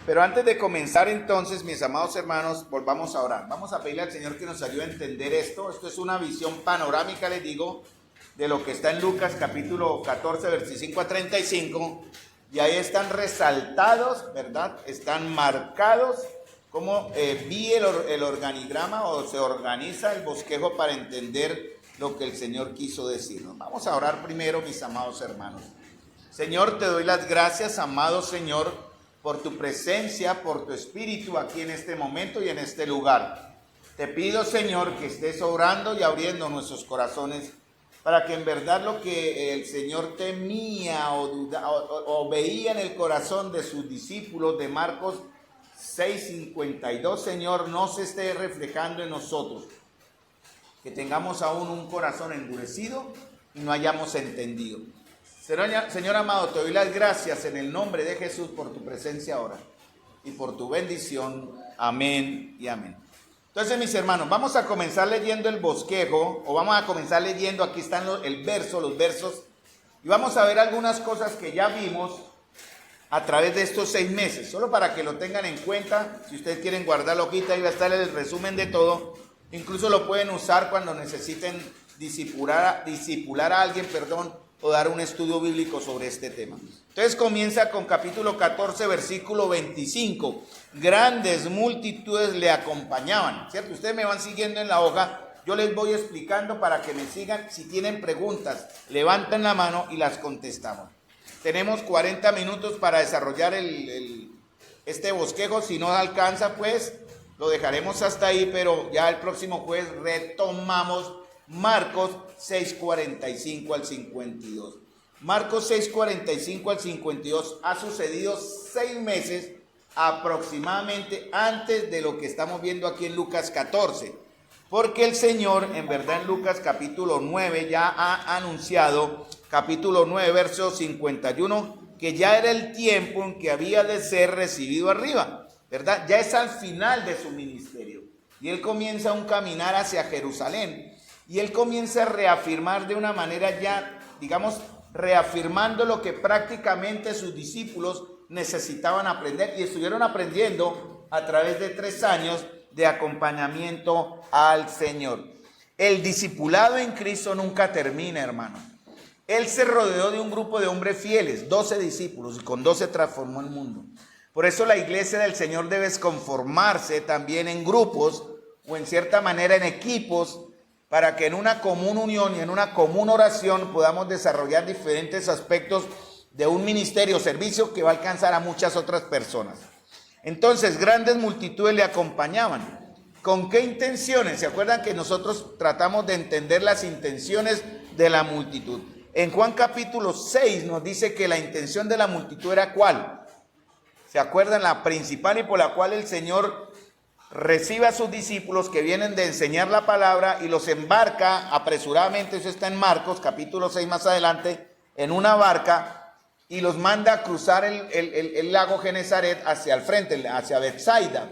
Pero antes de comenzar entonces, mis amados hermanos, volvamos a orar. Vamos a pedirle al Señor que nos ayude a entender esto. Esto es una visión panorámica, les digo, de lo que está en Lucas capítulo 14, versículos 5 a 35. Y ahí están resaltados, ¿verdad? Están marcados cómo vi el organigrama o se organiza el bosquejo para entender lo que el Señor quiso decirnos. Vamos a orar primero, mis amados hermanos. Señor, te doy las gracias, amado Señor, por tu presencia, por tu espíritu aquí en este momento y en este lugar. Te pido, Señor, que estés orando y abriendo nuestros corazones para que en verdad lo que el Señor temía o veía en el corazón de sus discípulos de Marcos 6:52, Señor, no se esté reflejando en nosotros. Que tengamos aún un corazón endurecido y no hayamos entendido. Señor amado, te doy las gracias en el nombre de Jesús por tu presencia ahora y por tu bendición. Amén y amén. Entonces, mis hermanos, vamos a comenzar leyendo el bosquejo, o vamos a comenzar leyendo, aquí están los versos, y vamos a ver algunas cosas que ya vimos a través de estos 6 meses, solo para que lo tengan en cuenta. Si ustedes quieren guardarlo aquí, ahí va a estar el resumen de todo. Incluso lo pueden usar cuando necesiten discipular a alguien, o dar un estudio bíblico sobre este tema. Entonces comienza con capítulo 14, versículo 25. Grandes multitudes le acompañaban, ¿cierto? Ustedes me van siguiendo en la hoja, yo les voy explicando para que me sigan. Si tienen preguntas, levanten la mano y las contestamos. Tenemos 40 minutos para desarrollar este bosquejo. Si no alcanza, pues lo dejaremos hasta ahí, pero ya el próximo jueves retomamos Marcos 6:45 al 52. Marcos 6:45 al 52 ha sucedido 6 meses aproximadamente antes de lo que estamos viendo aquí en Lucas 14. Porque el Señor, en verdad, en Lucas capítulo 9 ya ha anunciado, capítulo 9, verso 51, que ya era el tiempo en que había de ser recibido arriba, ¿verdad? Ya es al final de su ministerio. Y él comienza un caminar hacia Jerusalén. Y él comienza a reafirmar de una manera ya, digamos, reafirmando lo que prácticamente sus discípulos necesitaban aprender y estuvieron aprendiendo a través de 3 años de acompañamiento al Señor. El discipulado en Cristo nunca termina, hermano. Él se rodeó de un grupo de hombres fieles, 12 discípulos, y con 12 transformó el mundo. Por eso la iglesia del Señor debe conformarse también en grupos o en cierta manera en equipos, para que en una común unión y en una común oración podamos desarrollar diferentes aspectos de un ministerio o servicio que va a alcanzar a muchas otras personas. Entonces, grandes multitudes le acompañaban. ¿Con qué intenciones? ¿Se acuerdan que nosotros tratamos de entender las intenciones de la multitud? En Juan capítulo 6 nos dice que la intención de la multitud era ¿cuál? ¿Se acuerdan? La principal, y por la cual el Señor recibe a sus discípulos que vienen de enseñar la palabra y los embarca apresuradamente. Eso está en Marcos capítulo 6 más adelante, en una barca, y los manda a cruzar el lago Genesaret hacia el frente, hacia Betsaida.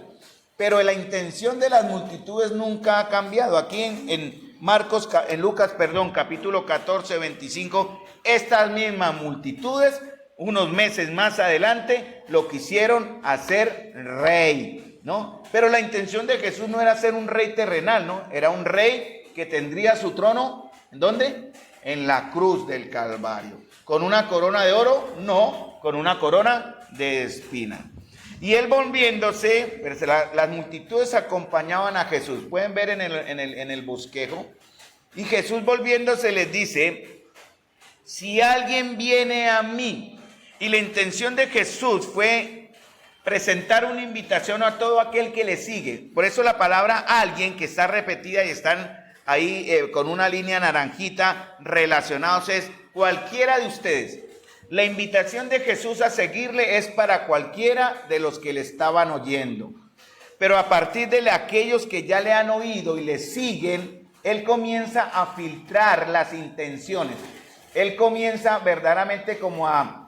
Pero la intención de las multitudes nunca ha cambiado. Aquí en Lucas, capítulo 14, 25, estas mismas multitudes, unos meses más adelante, lo quisieron hacer rey, ¿no? Pero la intención de Jesús no era ser un rey terrenal, ¿no? Era un rey que tendría su trono, ¿en dónde? En la cruz del Calvario. ¿Con una corona de oro? No, con una corona de espina. Y él volviéndose, las multitudes acompañaban a Jesús. Pueden ver en el bosquejo. Y Jesús volviéndose les dice, si alguien viene a mí. Y la intención de Jesús fue presentar una invitación a todo aquel que le sigue. Por eso la palabra alguien, que está repetida y están ahí con una línea naranjita relacionados, es cualquiera de ustedes. La invitación de Jesús a seguirle es para cualquiera de los que le estaban oyendo. Pero a partir de aquellos que ya le han oído y le siguen, él comienza a filtrar las intenciones. Él comienza verdaderamente como a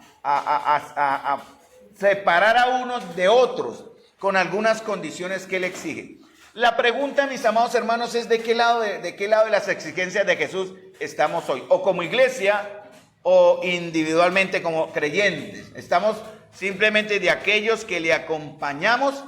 separar a unos de otros con algunas condiciones que él exige. La pregunta, mis amados hermanos, es ¿de qué lado de las exigencias de Jesús estamos hoy? O como iglesia o individualmente como creyentes. ¿Estamos simplemente de aquellos que le acompañamos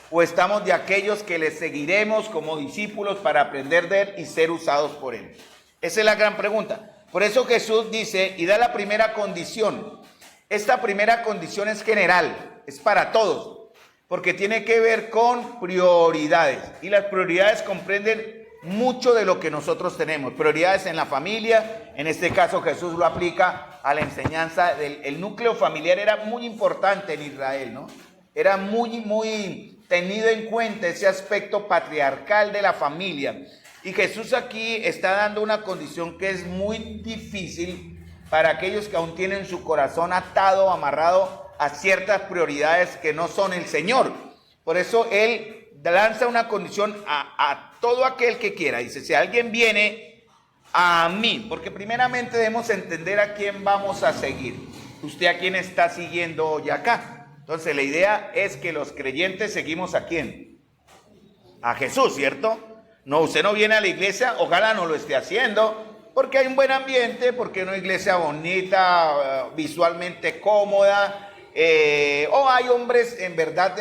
o estamos de aquellos que le seguiremos como discípulos para aprender de él y ser usados por él? Esa es la gran pregunta. Por eso Jesús dice y da la primera condición. Esta primera condición es general, es para todos, porque tiene que ver con prioridades. Y las prioridades comprenden mucho de lo que nosotros tenemos. Prioridades en la familia, en este caso Jesús lo aplica a la enseñanza el núcleo familiar era muy importante en Israel, ¿no? Era muy tenido en cuenta ese aspecto patriarcal de la familia. Y Jesús aquí está dando una condición que es muy difícil para aquellos que aún tienen su corazón atado, amarrado a ciertas prioridades que no son el Señor. Por eso Él lanza una condición a todo aquel que quiera. Dice, si alguien viene a mí, porque primeramente debemos entender a quién vamos a seguir. ¿Usted a quién está siguiendo hoy acá? Entonces la idea es que los creyentes seguimos ¿a quién? A Jesús, ¿cierto? No, usted no viene a la iglesia, ojalá no lo esté haciendo, porque hay un buen ambiente, porque es una iglesia bonita, visualmente cómoda, o hay hombres en verdad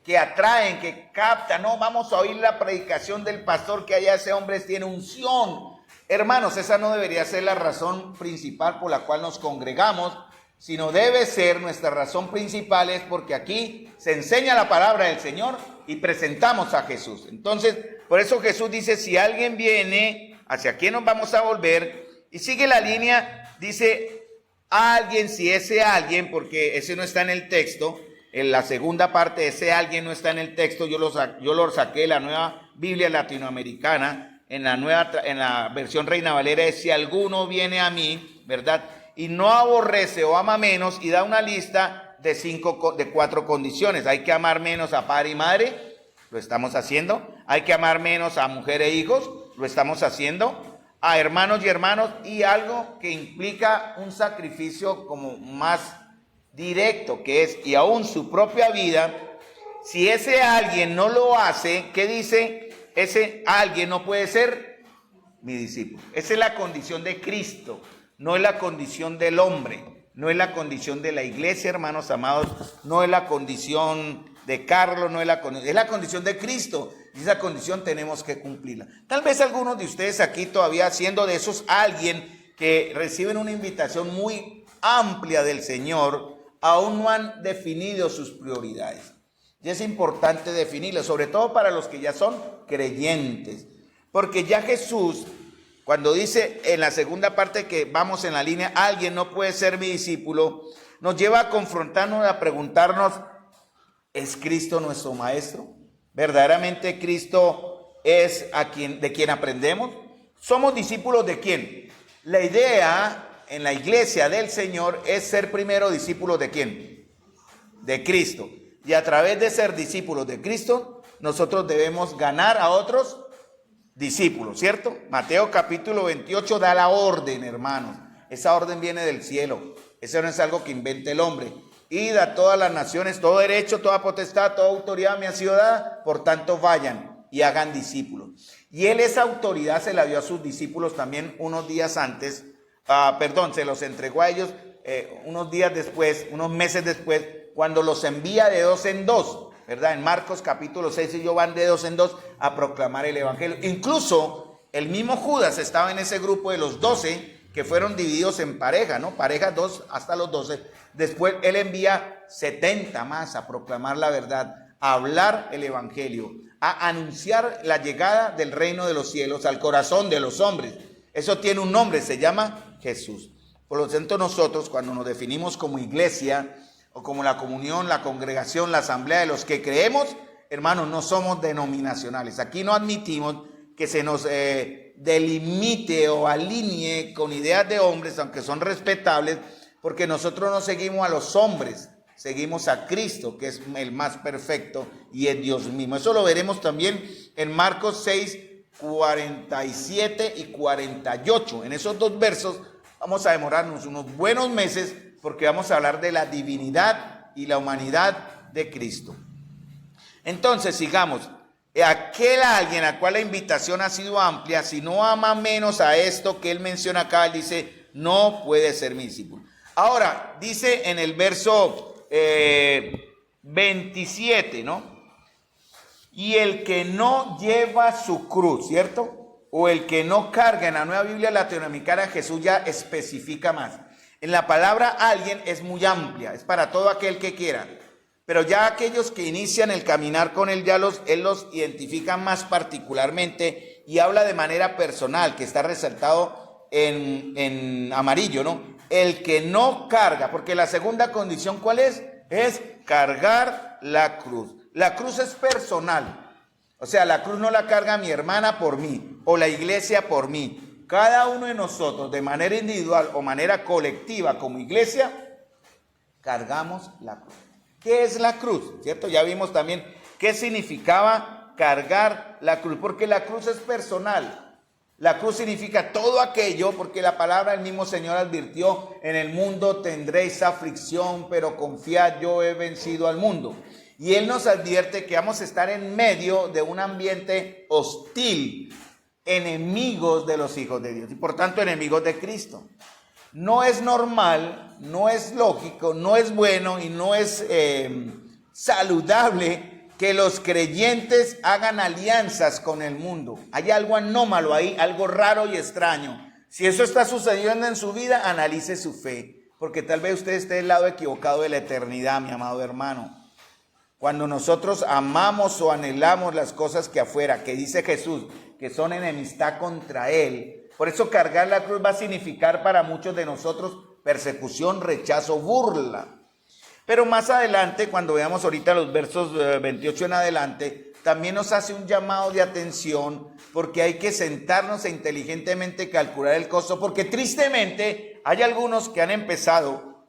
que atraen, que captan, no, vamos a oír la predicación del pastor, que allá ese hombre tiene unción. Hermanos, esa no debería ser la razón principal por la cual nos congregamos, sino debe ser nuestra razón principal es porque aquí se enseña la palabra del Señor y presentamos a Jesús. Entonces, por eso Jesús dice, si alguien viene, ¿hacia quién nos vamos a volver? Y sigue la línea, dice, alguien, si ese alguien, porque ese no está en el texto, en la segunda parte, ese alguien no está en el texto, yo lo saqué de la Nueva Biblia Latinoamericana, en la versión Reina Valera, es si alguno viene a mí, ¿verdad? Y no aborrece o ama menos, y da una lista de 4 condiciones. Hay que amar menos a padre y madre, lo estamos haciendo. Hay que amar menos a mujer e hijos, lo estamos haciendo. A hermanos y hermanos, y algo que implica un sacrificio como más directo, que es, y aún su propia vida. Si ese alguien no lo hace, ¿qué dice? Ese alguien no puede ser mi discípulo. Esa es la condición de Cristo. No es la condición del hombre, no es la condición de la iglesia, hermanos amados, no es la condición de Carlos, es la condición de Cristo, y esa condición tenemos que cumplirla. Tal vez algunos de ustedes aquí todavía siendo de esos alguien que reciben una invitación muy amplia del Señor, aún no han definido sus prioridades. Y es importante definirlas, sobre todo para los que ya son creyentes, porque ya Jesús, cuando dice en la segunda parte que vamos en la línea, alguien no puede ser mi discípulo, nos lleva a confrontarnos, a preguntarnos, ¿es Cristo nuestro maestro? ¿Verdaderamente Cristo es de quien aprendemos? ¿Somos discípulos de quién? La idea en la iglesia del Señor es ser primero discípulos de quién? De Cristo. Y a través de ser discípulos de Cristo, nosotros debemos ganar a otros discípulos, ¿cierto? Mateo capítulo 28 da la orden, hermanos. Esa orden viene del cielo. Eso no es algo que invente el hombre. Id a todas las naciones, todo derecho, toda potestad, toda autoridad me ha sido dada, por tanto vayan y hagan discípulos. Y él esa autoridad se la dio a sus discípulos también unos días antes, se los entregó a ellos unos días después, unos meses después, cuando los envía de 2 en 2. ¿Verdad? En Marcos capítulo 6 ellos van de 2 en 2 a proclamar el evangelio. Incluso el mismo Judas estaba en ese grupo de los 12 que fueron divididos en pareja, ¿no? Parejas 2 hasta los 12. Después él envía 70 más a proclamar la verdad, a hablar el evangelio, a anunciar la llegada del reino de los cielos al corazón de los hombres. Eso tiene un nombre, se llama Jesús. Por lo tanto, nosotros cuando nos definimos como iglesia, o como la comunión, la congregación, la asamblea de los que creemos, hermanos, no somos denominacionales. Aquí no admitimos que se nos delimite o alinee con ideas de hombres, aunque son respetables, porque nosotros no seguimos a los hombres, seguimos a Cristo, que es el más perfecto y es Dios mismo. Eso lo veremos también en Marcos 6, 47 y 48. En esos 2 versos vamos a demorarnos unos buenos meses, porque vamos a hablar de la divinidad y la humanidad de Cristo. Entonces, sigamos. Aquel alguien a cual la invitación ha sido amplia, si no ama menos a esto que él menciona acá, él dice, no puede ser mi discípulo. Ahora, dice en el verso 27, ¿no? Y el que no lleva su cruz, ¿cierto? O el que no carga, en la Nueva Biblia Latinoamericana Jesús ya especifica más. En la palabra alguien es muy amplia, es para todo aquel que quiera. Pero ya aquellos que inician el caminar con él, él los identifica más particularmente y habla de manera personal, que está resaltado en amarillo, ¿no? El que no carga, porque la segunda condición, ¿cuál es? Es cargar la cruz. La cruz es personal. O sea, la cruz no la carga mi hermana por mí o la iglesia por mí. Cada uno de nosotros, de manera individual o manera colectiva como iglesia, cargamos la cruz. ¿Qué es la cruz? ¿Cierto? Ya vimos también qué significaba cargar la cruz, porque la cruz es personal. La cruz significa todo aquello, porque la palabra del mismo Señor advirtió: en el mundo tendréis aflicción, pero confiad, yo he vencido al mundo. Y Él nos advierte que vamos a estar en medio de un ambiente hostil, enemigos de los hijos de Dios y por tanto enemigos de Cristo. No es normal, no es lógico, no es bueno y no es saludable que los creyentes hagan alianzas con el mundo. Hay algo anómalo ahí, algo raro y extraño. Si eso está sucediendo en su vida, analice su fe, porque tal vez usted esté del lado equivocado de la eternidad, mi amado hermano. Cuando nosotros amamos o anhelamos las cosas que afuera, que dice Jesús, que son enemistad contra Él, por eso cargar la cruz va a significar para muchos de nosotros persecución, rechazo, burla. Pero más adelante, cuando veamos ahorita los versos 28 en adelante, también nos hace un llamado de atención, porque hay que sentarnos e inteligentemente calcular el costo, porque tristemente hay algunos que han empezado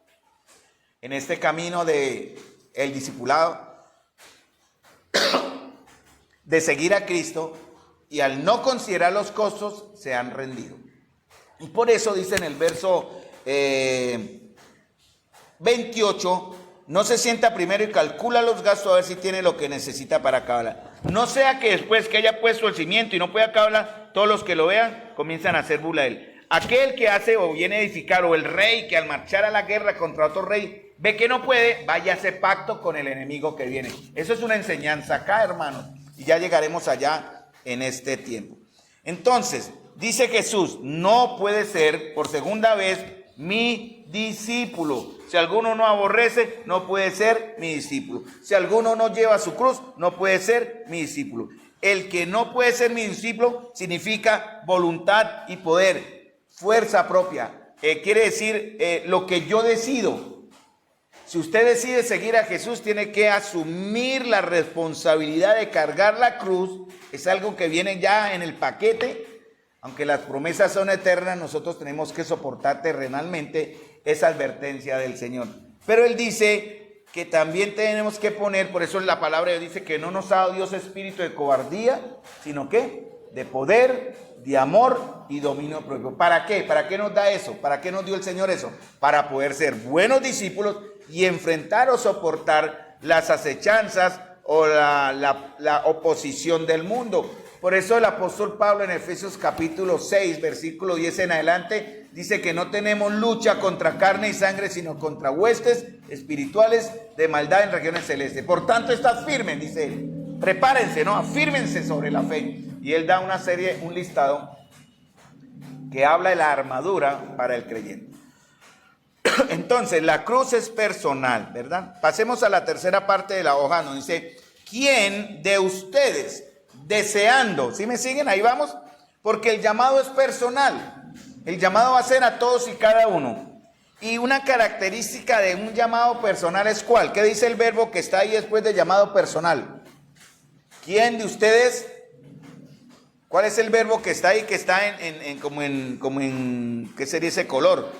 en este camino de el discipulado, de seguir a Cristo, y al no considerar los costos se han rendido. Y por eso dice en el verso 28, no se sienta primero y calcula los gastos a ver si tiene lo que necesita para acabarla. No sea que después que haya puesto el cimiento y no pueda acabarla, todos los que lo vean comienzan a hacer burla de él. Aquel que hace o viene a edificar, o el rey que al marchar a la guerra contra otro rey ve que no puede, vaya a hacer pacto con el enemigo que viene. Eso es una enseñanza acá, hermanos, y ya llegaremos allá en este tiempo. Entonces, dice Jesús, no puede ser por segunda vez mi discípulo. Si alguno no aborrece, no puede ser mi discípulo. Si alguno no lleva su cruz, no puede ser mi discípulo. El que no puede ser mi discípulo significa voluntad y poder, fuerza propia. Quiere decir lo que yo decido. Si usted decide seguir a Jesús, tiene que asumir la responsabilidad de cargar la cruz. Es algo que viene ya en el paquete. Aunque las promesas son eternas, nosotros tenemos que soportar terrenalmente esa advertencia del Señor. Pero Él dice que también tenemos que poner, por eso en la palabra de Dios dice que no nos ha dado Dios espíritu de cobardía, sino que de poder, de amor y dominio propio. ¿Para qué? ¿Para qué nos da eso? ¿Para qué nos dio el Señor eso? Para poder ser buenos discípulos y enfrentar o soportar las acechanzas o la oposición del mundo. Por eso el apóstol Pablo en Efesios capítulo 6, versículo 10 en adelante, dice que no tenemos lucha contra carne y sangre, sino contra huestes espirituales de maldad en regiones celestes. Por tanto, estad firmes, dice él. Prepárense, ¿no? Afírmense sobre la fe. Y él da un listado que habla de la armadura para el creyente. Entonces, la cruz es personal, ¿verdad? Pasemos a la tercera parte de la hoja, nos dice, ¿quién de ustedes deseando? ¿Sí me siguen? Ahí vamos. Porque el llamado es personal. El llamado va a ser a todos y cada uno. Y una característica de un llamado personal es ¿cuál? ¿Qué dice el verbo que está ahí después de llamado personal? ¿Quién de ustedes? ¿Cuál es el verbo que está ahí, que está como en ¿qué sería ese color?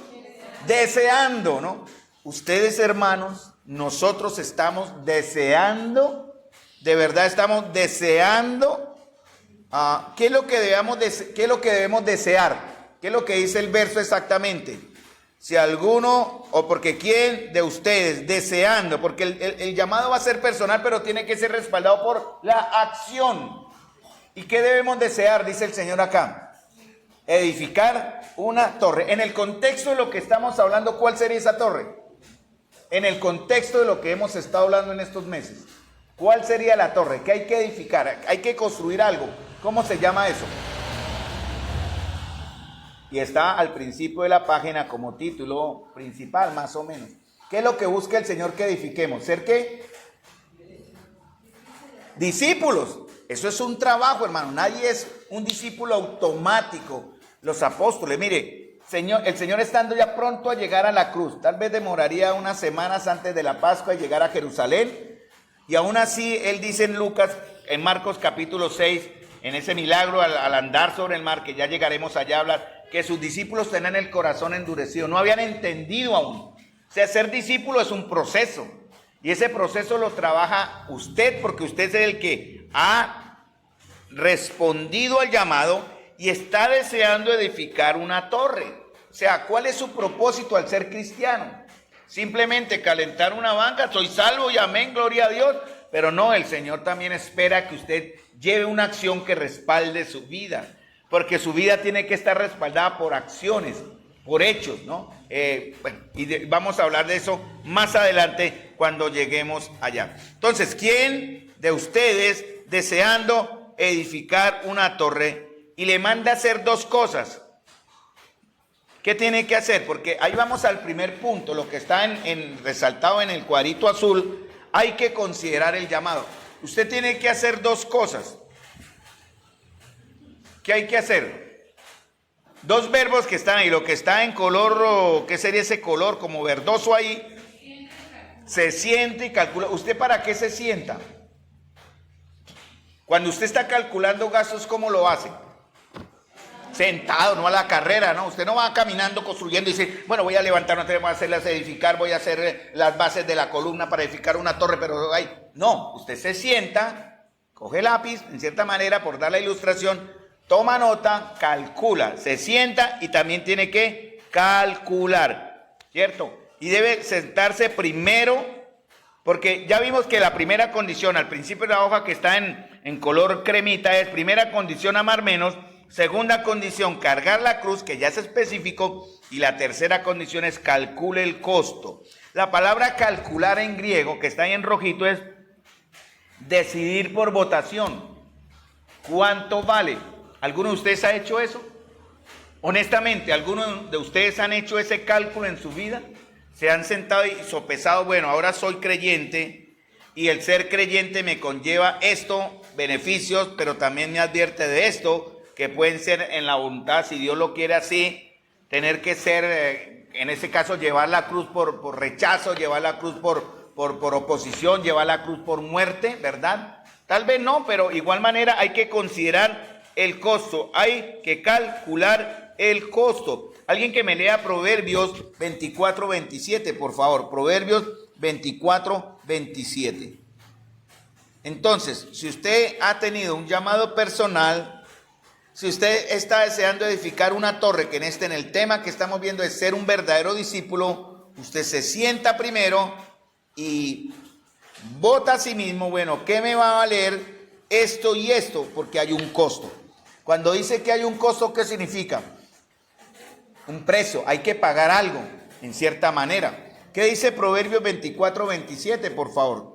Deseando, ¿no? Ustedes, hermanos, nosotros estamos deseando, de verdad estamos deseando. ¿Qué es lo que debemos desear? ¿Qué es lo que dice el verso exactamente? Si alguno, o porque quién de ustedes deseando, porque el llamado va a ser personal, pero tiene que ser respaldado por la acción. ¿Y qué debemos desear? Dice el Señor acá. Edificar una torre. En el contexto de lo que estamos hablando, ¿cuál sería esa torre? en el contexto de lo que hemos estado hablando en estos meses, ¿cuál sería la torre? ¿Qué hay que edificar? ¿Hay que construir algo? ¿Cómo se llama eso? Y está al principio de la página como título principal, más o menos. ¿Qué es lo que busca el Señor que edifiquemos? ¿Ser qué? Discípulos. Eso es un trabajo, hermano. Nadie es un discípulo automático. Los apóstoles, mire, el Señor estando ya pronto a llegar a la cruz, tal vez demoraría unas semanas antes de la Pascua y llegar a Jerusalén. Y aún así, Él dice en Lucas, en Marcos capítulo 6, en ese milagro al andar sobre el mar, que ya llegaremos allá a hablar, que sus discípulos tenían el corazón endurecido, no habían entendido aún. O sea, ser discípulo es un proceso, y ese proceso lo trabaja usted, porque usted es el que ha respondido al llamado y está deseando edificar una torre. O sea, ¿cuál es su propósito al ser cristiano? Simplemente calentar una banca, soy salvo y amén, gloria a Dios. Pero no, el Señor también espera que usted lleve una acción que respalde su vida, porque su vida tiene que estar respaldada por acciones, por hechos, ¿no? Vamos a hablar de eso más adelante cuando lleguemos allá. Entonces, ¿quién de ustedes deseando edificar una torre y le manda a hacer dos cosas? ¿Qué tiene que hacer? Porque ahí vamos al primer punto, lo que está resaltado en el cuadrito azul. Hay que considerar el llamado. Usted tiene que hacer dos cosas. ¿Qué hay que hacer? Dos verbos que están ahí. Lo que está en color, ¿qué sería ese color? Como verdoso ahí. Se siente y calcula. ¿Usted para qué se sienta? Cuando usted está calculando gastos, ¿cómo lo hace? Sentado, no a la carrera, ¿no? Usted no va caminando, construyendo y dice, bueno, voy a levantar una torre, voy a hacerlas edificar, voy a hacer las bases de la columna para edificar una torre, pero ahí. No, usted se sienta, coge lápiz, en cierta manera, por dar la ilustración, toma nota, calcula, se sienta y también tiene que calcular, ¿cierto? Y debe sentarse primero, porque ya vimos que la primera condición, al principio de la hoja que está en color cremita, es primera condición amar menos. Segunda condición, cargar la cruz, que ya es específico, y la tercera condición es calcule el costo. La palabra calcular en griego, que está ahí en rojito, es decidir por votación. ¿Cuánto vale? ¿Alguno de ustedes ha hecho eso? Honestamente, ¿alguno de ustedes han hecho ese cálculo en su vida? ¿Se han sentado y sopesado, bueno, ahora soy creyente y el ser creyente me conlleva esto, beneficios, pero también me advierte de esto, que pueden ser en la voluntad, si Dios lo quiere así, tener que ser, en ese caso, llevar la cruz por rechazo, llevar la cruz por oposición, llevar la cruz por muerte, ¿verdad? Tal vez no, pero igual manera hay que considerar el costo, hay que calcular el costo. Alguien que me lea Proverbios 24:27, por favor, Proverbios 24:27. Entonces, si usted ha tenido un llamado personal, si usted está deseando edificar una torre, que en el tema que estamos viendo es ser un verdadero discípulo, usted se sienta primero y vota a sí mismo, bueno, ¿qué me va a valer esto y esto? Porque hay un costo. Cuando dice que hay un costo, ¿qué significa? Un precio, hay que pagar algo, en cierta manera. ¿Qué dice Proverbios 24:27, por favor?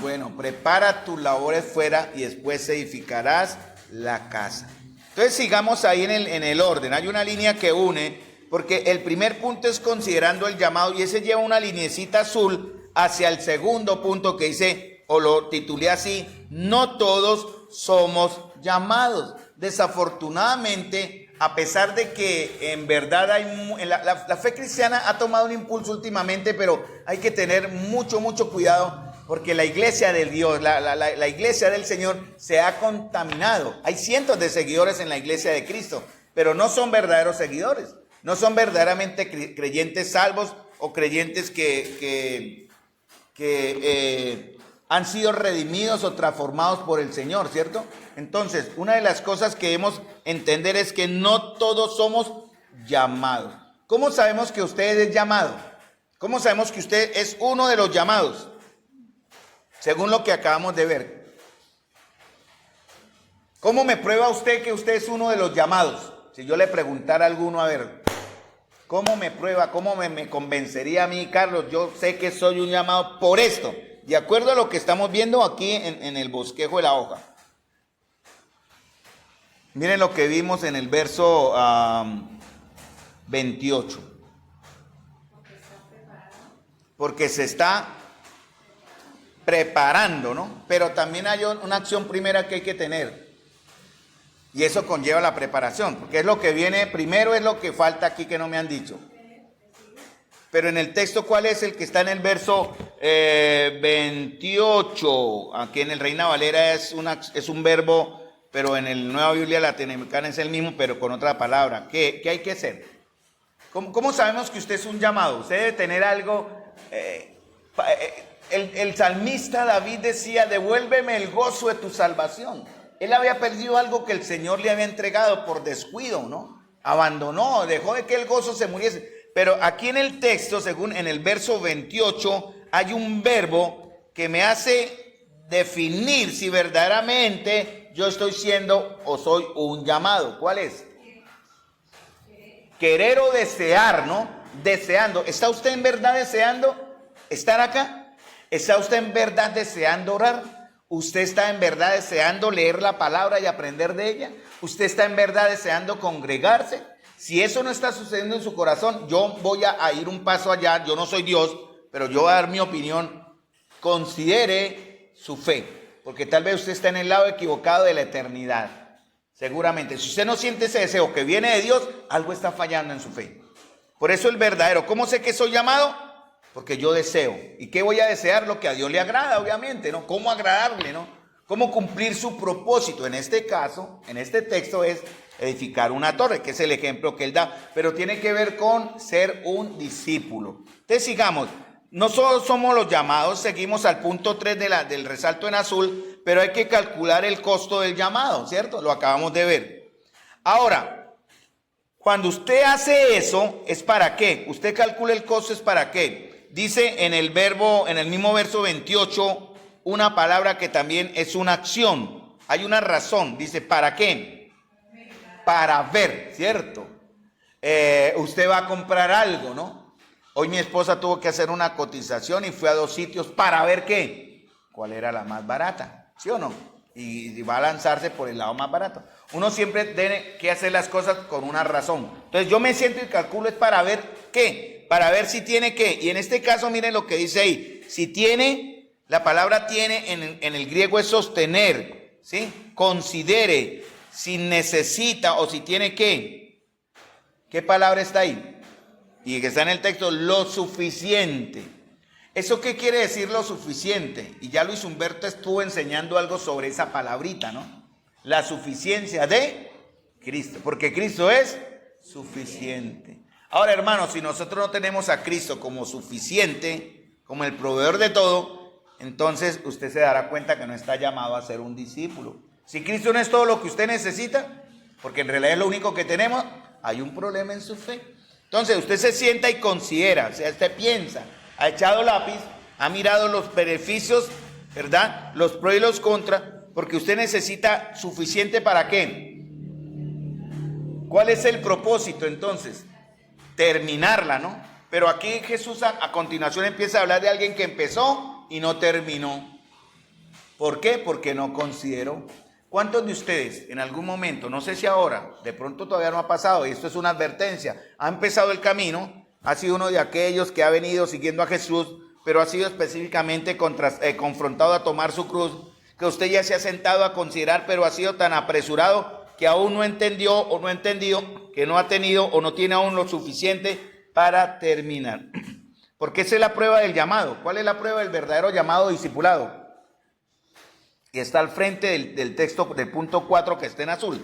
Bueno, prepara tus labores fuera y después edificarás la casa. Entonces sigamos ahí en el orden. Hay una línea que une, porque el primer punto es considerando el llamado y ese lleva una linecita azul hacia el segundo punto que dice, o lo titulé así, no todos somos llamados. Desafortunadamente, a pesar de que en verdad la fe cristiana ha tomado un impulso últimamente, pero hay que tener mucho cuidado, porque la iglesia de Dios, la iglesia del Señor se ha contaminado. Hay cientos de seguidores en la iglesia de Cristo, pero no son verdaderos seguidores, no son verdaderamente creyentes salvos o creyentes que han sido redimidos o transformados por el Señor, ¿cierto? Entonces, una de las cosas que debemos entender es que no todos somos llamados. ¿Cómo sabemos que usted es llamado? ¿Cómo sabemos que usted es uno de los llamados? Según lo que acabamos de ver. ¿Cómo me prueba usted que usted es uno de los llamados? Si yo le preguntara a alguno, a ver, ¿cómo me prueba? ¿Cómo me convencería a mí, Carlos? Yo sé que soy un llamado por esto, de acuerdo a lo que estamos viendo aquí en el bosquejo de la hoja. Miren lo que vimos en el verso 28. Porque se está preparando, ¿no? Pero también hay una acción primera que hay que tener. Y eso conlleva la preparación, porque es lo que viene primero, es lo que falta aquí que no me han dicho. Pero en el texto, ¿cuál es el que está en el verso 28? Aquí en el Reina Valera es un verbo, pero en el Nueva Biblia Latinoamericana es el mismo, pero con otra palabra. ¿Qué hay que hacer? ¿Cómo sabemos que usted es un llamado? Usted debe tener algo. El salmista David decía, devuélveme el gozo de tu salvación. Él había perdido algo que el Señor le había entregado por descuido, ¿no? Abandonó, dejó de que el gozo se muriese. Pero aquí en el texto, según en el verso 28, hay un verbo que me hace definir si verdaderamente yo estoy siendo o soy un llamado. ¿Cuál es? Querer o desear, ¿no? Deseando. ¿Está usted en verdad deseando estar acá? ¿Está usted en verdad deseando orar? ¿Usted está en verdad deseando leer la palabra y aprender de ella? ¿Usted está en verdad deseando congregarse? Si eso no está sucediendo en su corazón, yo voy a ir un paso allá. Yo no soy Dios, pero yo voy a dar mi opinión. Considere su fe, porque tal vez usted está en el lado equivocado de la eternidad. Seguramente, si usted no siente ese deseo que viene de Dios, algo está fallando en su fe. Por eso el verdadero, ¿cómo sé que soy llamado? Porque yo deseo. ¿Y qué voy a desear? Lo que a Dios le agrada, obviamente, ¿no? ¿Cómo agradarle, no? ¿Cómo cumplir su propósito? En este caso, en este texto es edificar una torre, que es el ejemplo que él da, pero tiene que ver con ser un discípulo. Entonces sigamos, no solo somos los llamados, seguimos al punto 3 del resalto en azul, pero hay que calcular el costo del llamado, ¿cierto? Lo acabamos de ver. Ahora, cuando usted hace eso, ¿es para qué? Usted calcula el costo, ¿es para qué? Dice en el mismo verso 28, una palabra que también es una acción. Hay una razón. Dice, ¿para qué? Para ver, ¿cierto? Usted va a comprar algo, ¿no? Hoy mi esposa tuvo que hacer una cotización y fue a 2 sitios para ver qué. ¿Cuál era la más barata? ¿Sí o no? Y va a lanzarse por el lado más barato. Uno siempre tiene que hacer las cosas con una razón. Entonces yo me siento y calculo es para ver qué. Para ver si tiene qué. Y en este caso miren lo que dice ahí. Si tiene, la palabra tiene en el griego es sostener. ¿Sí? Considere si necesita o si tiene qué. ¿Qué palabra está ahí? Y que está en el texto, lo suficiente. ¿Eso qué quiere decir lo suficiente? Y ya Luis Humberto estuvo enseñando algo sobre esa palabrita, ¿no? La suficiencia de Cristo, porque Cristo es suficiente. Ahora, hermanos, si nosotros no tenemos a Cristo como suficiente, como el proveedor de todo, entonces usted se dará cuenta que no está llamado a ser un discípulo. Si Cristo no es todo lo que usted necesita, porque en realidad es lo único que tenemos, hay un problema en su fe. Entonces usted se sienta y considera, o sea, usted piensa, ha echado lápiz, ha mirado los beneficios, ¿verdad? Los pros y los contras, porque usted necesita suficiente ¿para qué? ¿Cuál es el propósito entonces? Terminarla, ¿no? Pero aquí Jesús a continuación empieza a hablar de alguien que empezó y no terminó. ¿Por qué? Porque no consideró. ¿Cuántos de ustedes en algún momento, no sé si ahora, de pronto todavía no ha pasado, y esto es una advertencia, ha empezado el camino, ha sido uno de aquellos que ha venido siguiendo a Jesús, pero ha sido específicamente confrontado a tomar su cruz, que usted ya se ha sentado a considerar, pero ha sido tan apresurado que aún no entendió o no ha entendido, que no ha tenido o no tiene aún lo suficiente para terminar? Porque esa es la prueba del llamado. ¿Cuál es la prueba del verdadero llamado discipulado? Y está al frente del texto del punto 4 que está en azul.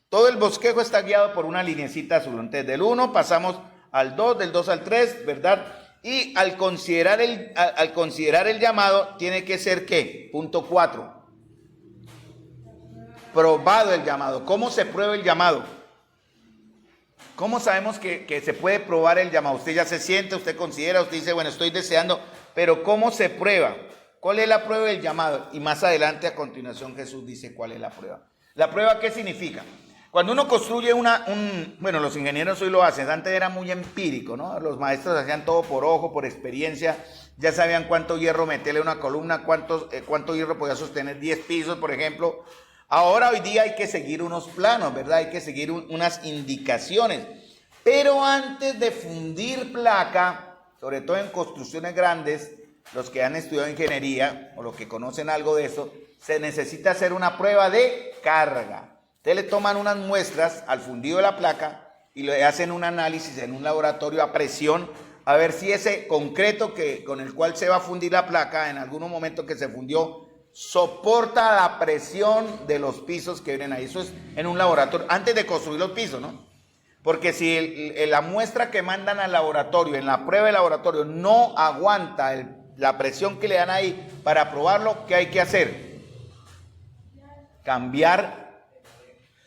Todo el bosquejo está guiado por una linecita azul. Entonces del 1 pasamos al 2, del 2 al 3, ¿verdad? Y al considerar el llamado, tiene que ser ¿qué? Punto 4. Probado el llamado. ¿Cómo se prueba el llamado? ¿Cómo sabemos que se puede probar el llamado? Usted ya se siente, usted considera, usted dice, bueno, estoy deseando, pero ¿cómo se prueba? ¿Cuál es la prueba del llamado? Y más adelante, a continuación, Jesús dice cuál es la prueba. ¿La prueba qué significa? Cuando uno construye bueno, los ingenieros hoy lo hacen, antes era muy empírico, ¿no? Los maestros hacían todo por ojo, por experiencia, ya sabían cuánto hierro meterle a una columna, cuánto hierro podía sostener 10 pisos, por ejemplo. Ahora, hoy día hay que seguir unos planos, ¿verdad? Hay que seguir unas indicaciones. Pero antes de fundir placa, sobre todo en construcciones grandes, los que han estudiado ingeniería o los que conocen algo de eso, se necesita hacer una prueba de carga. Ustedes le toman unas muestras al fundido de la placa y le hacen un análisis en un laboratorio a presión a ver si ese concreto con el cual se va a fundir la placa en algún momento que se fundió soporta la presión de los pisos que vienen ahí. Eso es en un laboratorio, antes de construir los pisos, ¿no? Porque si la muestra que mandan al laboratorio, en la prueba del laboratorio, no aguanta la presión que le dan ahí para probarlo, ¿qué hay que hacer? Cambiar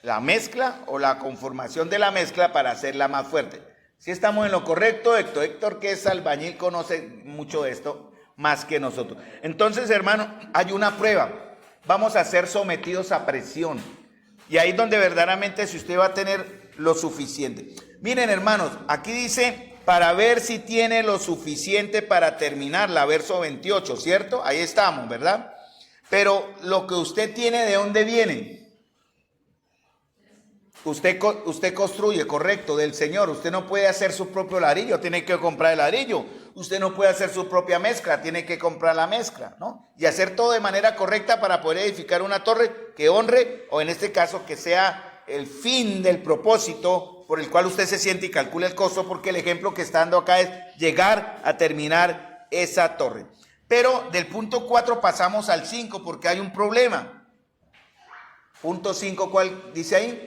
la mezcla o la conformación de la mezcla para hacerla más fuerte. Si estamos en lo correcto, Héctor, que es albañil, conoce mucho de esto más que nosotros. Entonces, hermano, hay una prueba. Vamos a ser sometidos a presión. Y ahí es donde verdaderamente si usted va a tener lo suficiente. Miren, hermanos, aquí dice, para ver si tiene lo suficiente para terminarla, verso 28, ¿cierto? Ahí estamos, ¿verdad? Pero lo que usted tiene, ¿de dónde viene? Usted construye, correcto, del Señor. Usted no puede hacer su propio ladrillo, tiene que comprar el ladrillo. Usted no puede hacer su propia mezcla, tiene que comprar la mezcla, ¿no? Y hacer todo de manera correcta para poder edificar una torre que honre, o en este caso que sea el fin del propósito por el cual usted se siente y calcula el costo, porque el ejemplo que está dando acá es llegar a terminar esa torre. Pero del punto 4 pasamos al 5 porque hay un problema. Punto 5, ¿cuál dice ahí?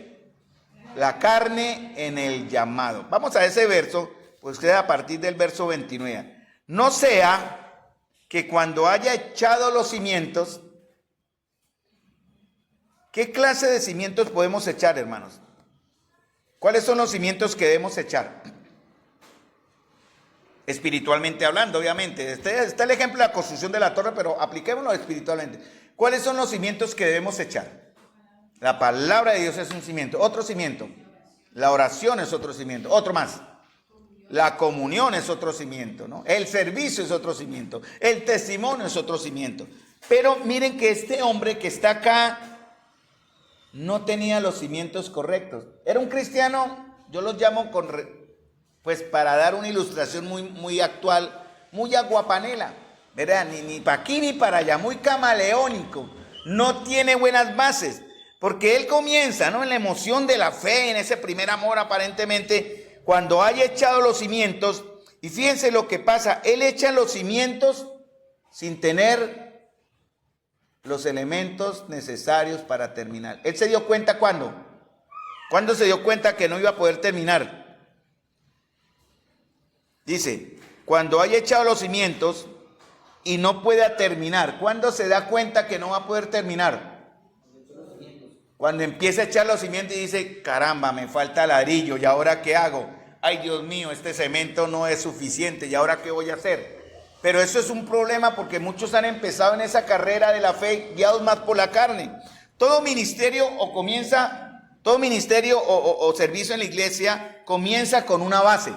La carne en el llamado. Vamos a ese verso, pues queda a partir del verso 29. No sea que cuando haya echado los cimientos, ¿qué clase de cimientos podemos echar, hermanos? ¿Cuáles son los cimientos que debemos echar? Espiritualmente hablando, obviamente. Está el ejemplo de la construcción de la torre, pero apliquémoslo espiritualmente. ¿Cuáles son los cimientos que debemos echar? La palabra de Dios es un cimiento. Otro cimiento. La oración es otro cimiento. Otro más. La comunión es otro cimiento, ¿no? El servicio es otro cimiento. El testimonio es otro cimiento. Pero miren que este hombre que está acá no tenía los cimientos correctos. Era un cristiano, yo los llamo pues para dar una ilustración muy actual, muy aguapanela, ¿verdad? Ni para aquí ni para allá, muy camaleónico. No tiene buenas bases. Porque él comienza, ¿no? En la emoción de la fe, en ese primer amor aparentemente, cuando haya echado los cimientos, y fíjense lo que pasa, él echa los cimientos sin tener los elementos necesarios para terminar. Él se dio cuenta ¿cuándo? ¿Cuándo se dio cuenta que no iba a poder terminar? Dice, cuando haya echado los cimientos y no pueda terminar. ¿Cuándo se da cuenta que no va a poder terminar? Cuando empieza a echar los cimientos y dice, caramba, me falta ladrillo, ¿y ahora qué hago? Ay, Dios mío, este cemento no es suficiente, ¿y ahora qué voy a hacer? Pero eso es un problema porque muchos han empezado en esa carrera de la fe guiados más por la carne. Todo ministerio o servicio en la iglesia comienza con una base.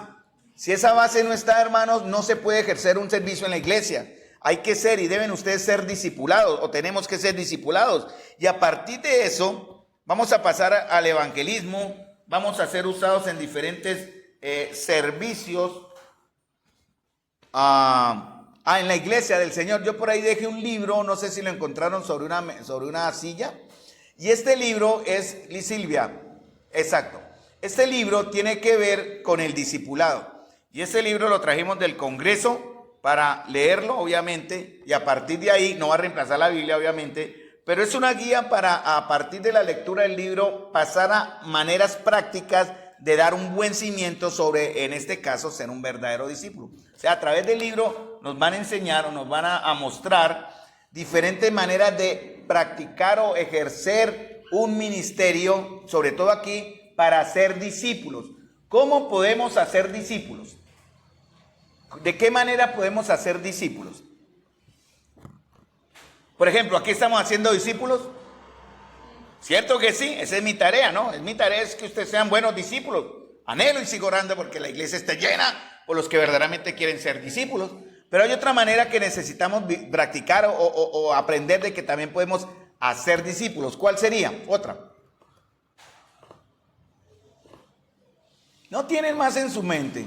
Si esa base no está, hermanos, no se puede ejercer un servicio en la iglesia. Hay que ser y deben ustedes ser discipulados o tenemos que ser discipulados. Y a partir de eso vamos a pasar al evangelismo, vamos a ser usados en diferentes servicios en la iglesia del Señor. Yo por ahí dejé un libro, no sé si lo encontraron sobre una silla. Y este libro es, Silvia, exacto. Este libro tiene que ver con el discipulado. Y este libro lo trajimos del Congreso para leerlo, obviamente, y a partir de ahí, no va a reemplazar la Biblia, obviamente, pero es una guía para, a partir de la lectura del libro, pasar a maneras prácticas de dar un buen cimiento sobre, en este caso, ser un verdadero discípulo. O sea, a través del libro nos van a enseñar o nos van a mostrar diferentes maneras de practicar o ejercer un ministerio, sobre todo aquí, para ser discípulos. ¿Cómo podemos hacer discípulos? ¿De qué manera podemos hacer discípulos? Por ejemplo, ¿aquí estamos haciendo discípulos? ¿Cierto que sí? Esa es mi tarea, ¿no? Mi tarea es que ustedes sean buenos discípulos. Anhelo y sigo orando porque la iglesia esté llena por los que verdaderamente quieren ser discípulos. Pero hay otra manera que necesitamos practicar o aprender de que también podemos hacer discípulos. ¿Cuál sería? Otra. ¿No tienen más en su mente?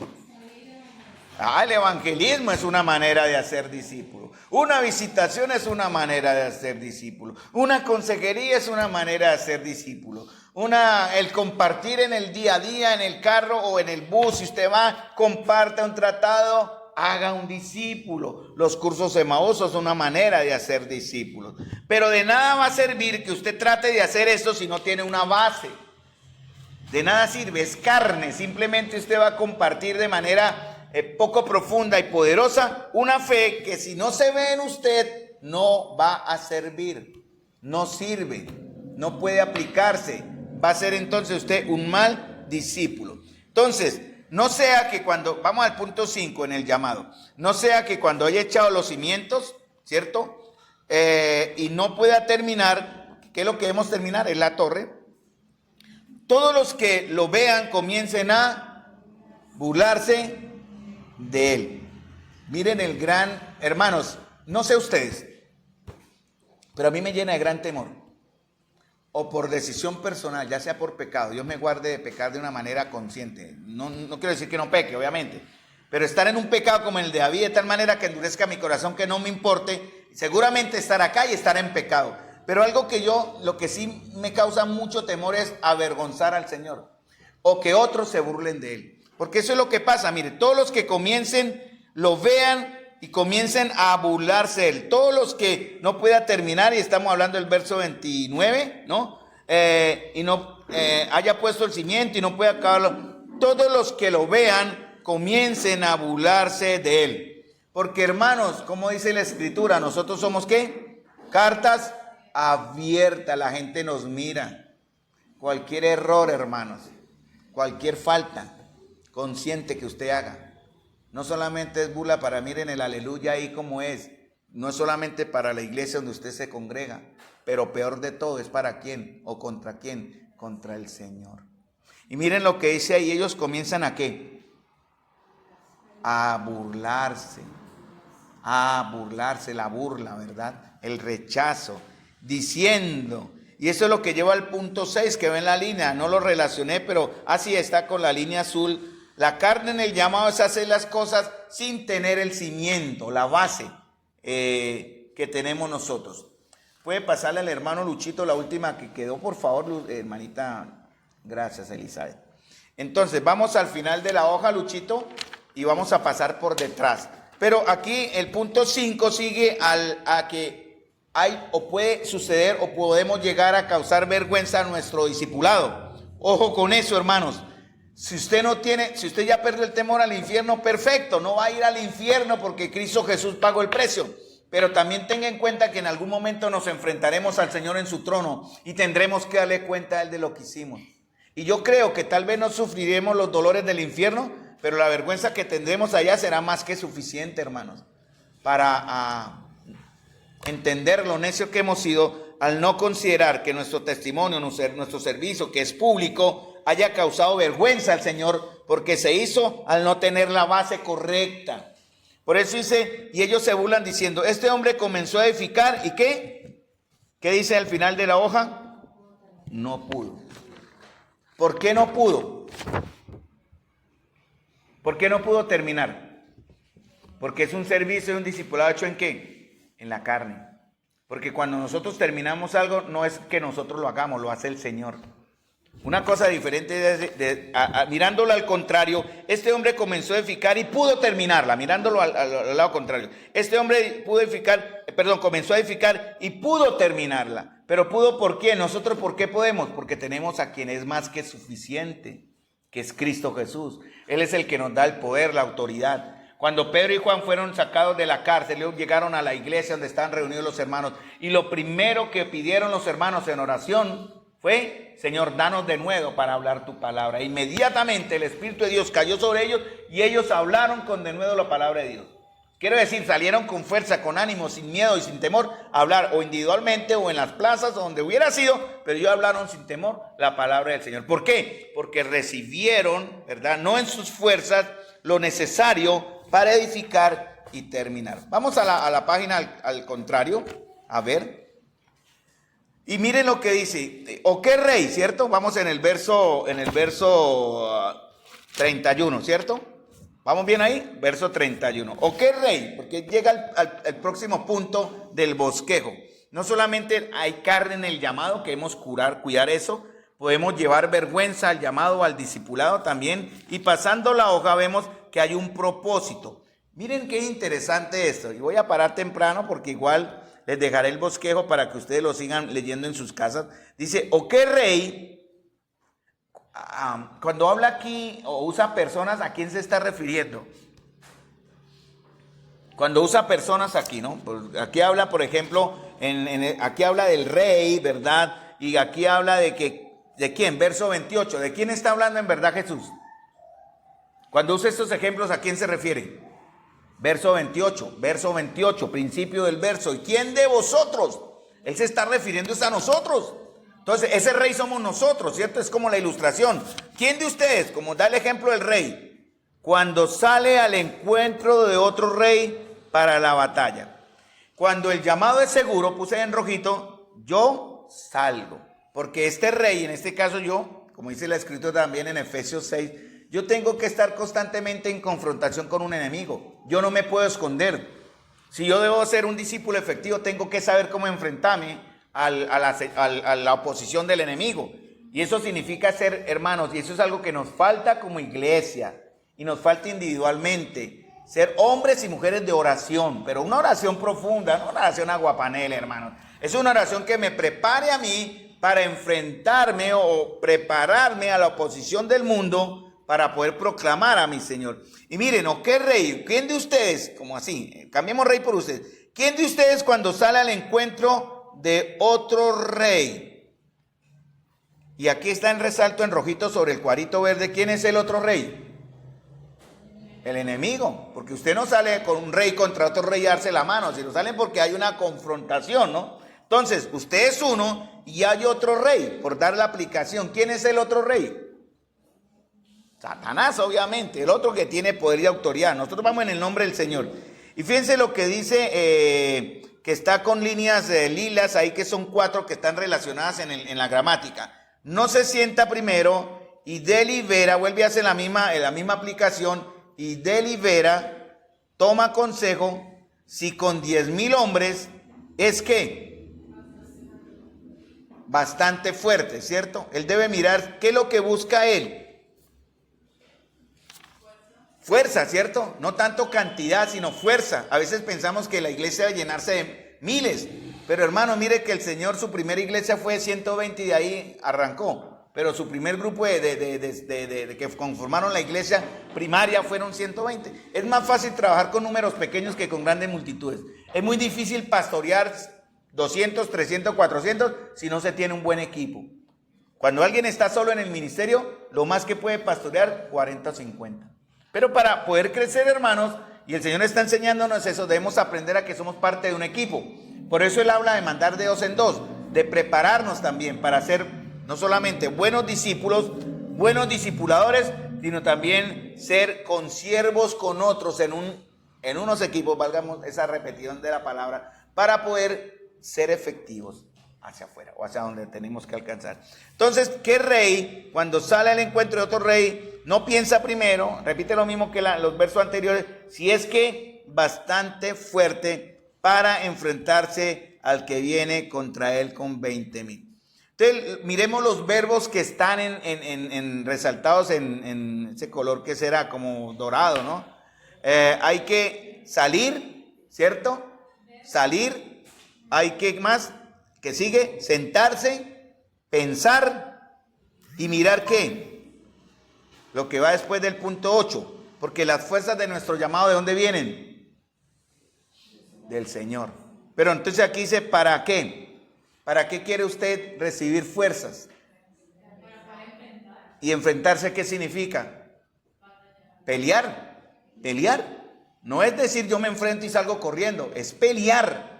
El evangelismo es una manera de hacer discípulos. Una visitación es una manera de hacer discípulos. Una consejería es una manera de hacer discípulos. El compartir en el día a día, en el carro o en el bus, si usted va, comparta un tratado, haga un discípulo. Los cursos Emaús son una manera de hacer discípulos. Pero de nada va a servir que usted trate de hacer esto si no tiene una base. De nada sirve, es carne. Simplemente usted va a compartir de manera poco profunda y poderosa una fe que si no se ve en usted no va a servir, no sirve, no puede aplicarse. Va a ser entonces usted un mal discípulo. Entonces, no sea que cuando, vamos al punto 5 en el llamado, no sea que cuando haya echado los cimientos, ¿cierto? Y no pueda terminar, ¿qué es lo que debemos terminar? Es la torre. Todos los que lo vean comiencen a burlarse de él. Miren el gran, hermanos, no sé ustedes, pero a mí me llena de gran temor, o por decisión personal, ya sea por pecado. Dios me guarde de pecar de una manera consciente. No quiero decir que no peque, obviamente, pero estar en un pecado como el de David, de tal manera que endurezca mi corazón, que no me importe, seguramente estar acá y estar en pecado. Pero algo que lo que sí me causa mucho temor es avergonzar al Señor, o que otros se burlen de él. Porque eso es lo que pasa, mire, todos los que comiencen, lo vean y comiencen a burlarse de él. Todos los que no pueda terminar, y estamos hablando del verso 29, ¿no? Y no haya puesto el cimiento y no pueda acabarlo. Todos los que lo vean comiencen a burlarse de él. Porque hermanos, como dice la Escritura, nosotros somos ¿qué? Cartas abiertas, la gente nos mira. Cualquier error, hermanos, cualquier falta consciente que usted haga, no solamente es burla para, miren el aleluya ahí como es, no es solamente para la iglesia donde usted se congrega, pero peor de todo es para quién o contra quién, contra el Señor. Y miren lo que dice ahí, ellos comienzan a ¿qué? A burlarse, la burla, ¿verdad? El rechazo, diciendo. Y eso es lo que lleva al punto 6 que ven la línea, no lo relacioné, pero así está con la línea azul. La carne en el llamado es hacer las cosas sin tener el cimiento, la base que tenemos nosotros. Puede pasarle al hermano Luchito la última que quedó, por favor, hermanita. Gracias, Elizabeth. Entonces, vamos al final de la hoja, Luchito, y vamos a pasar por detrás. Pero aquí el punto 5 sigue a que hay o puede suceder o podemos llegar a causar vergüenza a nuestro discipulado. Ojo con eso, hermanos. Si usted ya perdió el temor al infierno, perfecto, no va a ir al infierno porque Cristo Jesús pagó el precio. Pero también tenga en cuenta que en algún momento nos enfrentaremos al Señor en su trono y tendremos que darle cuenta a Él de lo que hicimos. Y yo creo que tal vez no sufriremos los dolores del infierno, pero la vergüenza que tendremos allá será más que suficiente, hermanos, para entender lo necio que hemos sido al no considerar que nuestro testimonio, nuestro servicio, que es público, haya causado vergüenza al Señor porque se hizo al no tener la base correcta. Por eso dice, y ellos se burlan diciendo, este hombre comenzó a edificar, ¿y qué? ¿Qué dice al final de la hoja? No pudo. ¿Por qué no pudo? ¿Por qué no pudo terminar? Porque es un servicio y un discipulado hecho ¿en qué? En la carne. Porque cuando nosotros terminamos algo, no es que nosotros lo hagamos, lo hace el Señor. Una cosa diferente, mirándolo al contrario, este hombre comenzó a edificar y pudo terminarla, mirándolo al lado contrario. Este hombre comenzó a edificar y pudo terminarla. Pero pudo, ¿por qué? Nosotros, ¿por qué podemos? Porque tenemos a quien es más que suficiente, que es Cristo Jesús. Él es el que nos da el poder, la autoridad. Cuando Pedro y Juan fueron sacados de la cárcel, ellos llegaron a la iglesia donde estaban reunidos los hermanos. Y lo primero que pidieron los hermanos en oración fue, Señor, danos de nuevo para hablar tu palabra. Inmediatamente el Espíritu de Dios cayó sobre ellos y ellos hablaron con de nuevo la palabra de Dios. Quiero decir, salieron con fuerza, con ánimo, sin miedo y sin temor a hablar, o individualmente o en las plazas o donde hubiera sido, pero ellos hablaron sin temor la palabra del Señor. ¿Por qué? Porque recibieron, ¿verdad? No en sus fuerzas, lo necesario para edificar y terminar. Vamos a la página al contrario, a ver. Y miren lo que dice, ¿o qué rey? ¿Cierto? Vamos en el verso 31, ¿cierto? ¿Vamos bien ahí? Verso 31. ¿O qué rey? Porque llega al próximo punto del bosquejo. No solamente hay carne en el llamado, que debemos cuidar eso, podemos llevar vergüenza al llamado, al discipulado también, y pasando la hoja vemos que hay un propósito. Miren qué interesante esto, y voy a parar temprano porque igual les dejaré el bosquejo para que ustedes lo sigan leyendo en sus casas. Dice, ¿o qué rey? Cuando habla aquí o usa personas, ¿a quién se está refiriendo? Cuando usa personas aquí, ¿no? Pues aquí habla, por ejemplo, aquí habla del rey, ¿verdad? Y aquí habla ¿de quién? Verso 28. ¿De quién está hablando en verdad Jesús? Cuando usa estos ejemplos, ¿a quién se refiere? Verso 28, principio del verso. ¿Y quién de vosotros? Él se está refiriendo a nosotros. Entonces, ese rey somos nosotros, ¿cierto? Es como la ilustración. ¿Quién de ustedes, como da el ejemplo del rey, cuando sale al encuentro de otro rey para la batalla? Cuando el llamado es seguro, puse en rojito, yo salgo. Porque este rey, en este caso yo, como dice la escritura también en Efesios 6, yo tengo que estar constantemente en confrontación con un enemigo. Yo no me puedo esconder. Si yo debo ser un discípulo efectivo, tengo que saber cómo enfrentarme a la oposición del enemigo. Y eso significa ser hermanos, y eso es algo que nos falta como iglesia, y nos falta individualmente, ser hombres y mujeres de oración, pero una oración profunda, no una oración aguapanela, hermanos. Es una oración que me prepare a mí para enfrentarme o prepararme a la oposición del mundo, para poder proclamar a mi Señor. Y miren, ¿o qué rey? ¿Quién de ustedes, como así, cambiemos rey por ustedes, quién de ustedes cuando sale al encuentro de otro rey? Y aquí está en resalto en rojito sobre el cuadrito verde, ¿quién es el otro rey? El enemigo, porque usted no sale con un rey contra otro rey a darse la mano, sino salen porque hay una confrontación, ¿no? Entonces, usted es uno y hay otro rey, por dar la aplicación. ¿Quién es el otro rey? Satanás, obviamente, el otro que tiene poder y autoridad. Nosotros vamos en el nombre del Señor. Y fíjense lo que dice, que está con líneas lilas ahí, que son 4 que están relacionadas en la gramática. No se sienta primero y delibera, vuelve a hacer la misma aplicación, y delibera, toma consejo, si con 10,000 hombres es que bastante fuerte, ¿cierto? Él debe mirar qué es lo que busca él. Fuerza, ¿cierto? No tanto cantidad, sino fuerza. A veces pensamos que la iglesia debe llenarse de miles. Pero hermano, mire que el Señor, su primera iglesia fue de 120 y de ahí arrancó. Pero su primer grupo de que conformaron la iglesia primaria fueron 120. Es más fácil trabajar con números pequeños que con grandes multitudes. Es muy difícil pastorear 200, 300, 400 si no se tiene un buen equipo. Cuando alguien está solo en el ministerio, lo más que puede pastorear, 40 o 50. Pero para poder crecer, hermanos, y el Señor está enseñándonos eso, debemos aprender a que somos parte de un equipo. Por eso Él habla de mandar de 2 en 2, de prepararnos también para ser no solamente buenos discípulos, buenos discipuladores, sino también ser consiervos con otros en unos equipos, valgamos esa repetición de la palabra, para poder ser efectivos hacia afuera o hacia donde tenemos que alcanzar. Entonces, ¿qué rey, cuando sale al encuentro de otro rey, no piensa primero, repite lo mismo que los versos anteriores, si es que bastante fuerte para enfrentarse al que viene contra él con 20,000? Entonces, miremos los verbos que están resaltados en ese color que será como dorado, ¿no? Hay que salir, ¿cierto? Salir, hay que más, que sigue, sentarse, pensar y mirar qué, lo que va después del punto 8, porque las fuerzas de nuestro llamado, ¿de dónde vienen? Del Señor. Pero entonces aquí dice, ¿para qué? ¿Para qué quiere usted recibir fuerzas? ¿Y enfrentarse qué significa? Pelear. No es decir yo me enfrento y salgo corriendo, es pelear.